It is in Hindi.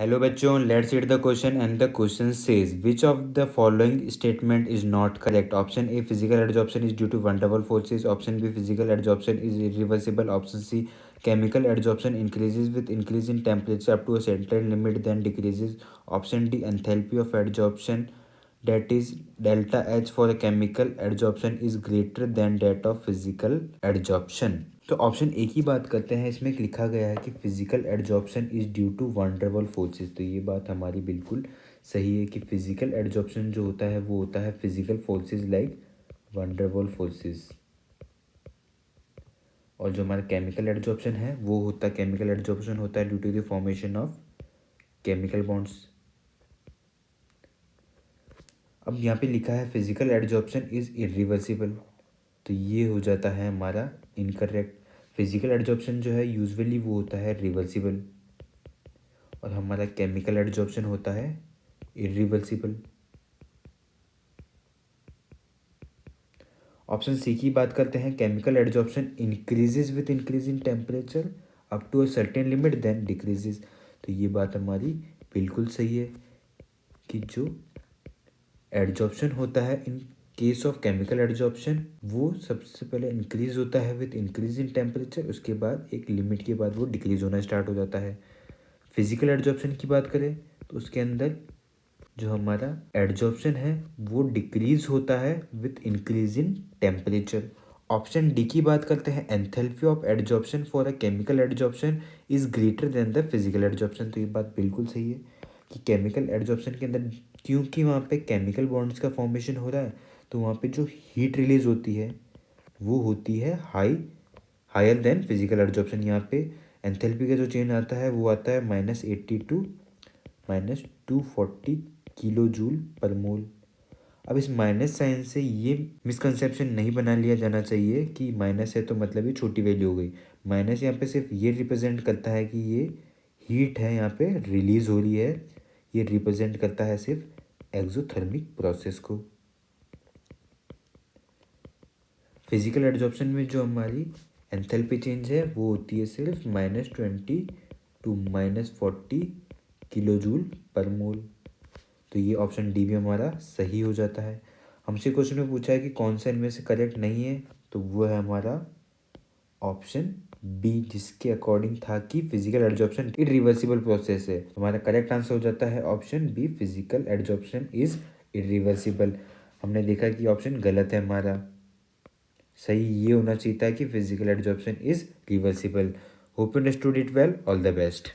Hello bachon, let's read the question and the question says which of the following statement is not correct. Option A, physical adsorption is due to van der Waals forces. Option B, physical adsorption is irreversible. Option C, chemical adsorption increases with increase in temperature up to a certain limit then decreases. Option D, enthalpy of adsorption, that is delta H for a chemical adsorption is greater than that of physical adsorption. तो ऑप्शन ए की बात करते हैं। इसमें लिखा गया है कि physical adsorption is due to van der Waals forces. तो ये बात हमारी बिल्कुल सही है कि फिजिकल एडजॉर्प्शन जो होता है वो होता है physical forces like van der Waals forces, और जो हमारा केमिकल एडजॉर्प्शन है वो होता है due to the formation of chemical bonds. अब यहाँ पे लिखा है फिजिकल एडजॉर्प्शन इज इरिवर्सिबल, तो ये हो जाता है हमारा इनकरेक्ट। फिजिकल एडजॉर्प्शन जो है यूजुअली वो होता है रिवर्सिबल, और हमारा केमिकल एडजॉर्प्शन होता है इरिवर्सिबल। ऑप्शन सी की बात करते हैं, chemical adsorption increases with increase in temperature up to a certain limit then decreases. तो ये बात हमारी बिल्कुल सही है कि जो एडजॉर्प्शन होता है in case of chemical adsorption वो सबसे पहले इंक्रीज होता है विथ इंक्रीज इन टेम्परेचर, उसके बाद एक लिमिट के बाद वो डिक्रीज होना स्टार्ट हो जाता है। फिजिकल एडजॉर्प्शन की बात करें तो उसके अंदर जो हमारा एडजॉर्प्शन है वो डिक्रीज होता है with increase in temperature. Option D की बात करते हैं, enthalpy of adsorption for a chemical adsorption is greater than the physical adsorption. तो ये बात बिल्कुल सही है कि केमिकल एडजॉर्प्शन के अंदर क्योंकि वहाँ पे केमिकल बॉन्ड्स का फॉर्मेशन हो रहा है तो वहाँ पे जो हीट रिलीज होती है वो होती है हायर देन फिजिकल एडजॉर्प्शन। यहाँ पे एंथैल्पी का जो चेंज आता है वो आता है -80 टू -240 किलो जूल पर मोल। अब इस माइनस साइन से ये मिसकंसेप्शन नहीं बना लिया जाना चाहिए कि माइनस है तो मतलब ये छोटी वैल्यू हो गई। माइनस यहाँ पे सिर्फ ये रिप्रेजेंट करता है कि ये हीट है यहाँ पे रिलीज हो रही है, ये रिप्रेजेंट करता है सिर्फ एक्सोथर्मिक प्रोसेस को। फिजिकल एडजॉर्प्शन में जो हमारी एंथैल्पी चेंज है वो होती है सिर्फ -20 टू -40 किलो जूल पर मोल। तो ये ऑप्शन डी भी हमारा सही हो जाता है। हमसे क्वेश्चन में पूछा है कि कौन सा इनमें से करेक्ट नहीं है, तो वो है हमारा ऑप्शन बी, जिसके अकॉर्डिंग था कि फिजिकल एडजॉर्प्शन इरिवर्सिबल प्रोसेस है। हमारा करेक्ट आंसर हो जाता है option B, physical adsorption is irreversible. हमने देखा कि ऑप्शन गलत है हमारा, सही ये होना चाहिए था कि physical adsorption is reversible. Hope you understood it well, all the best.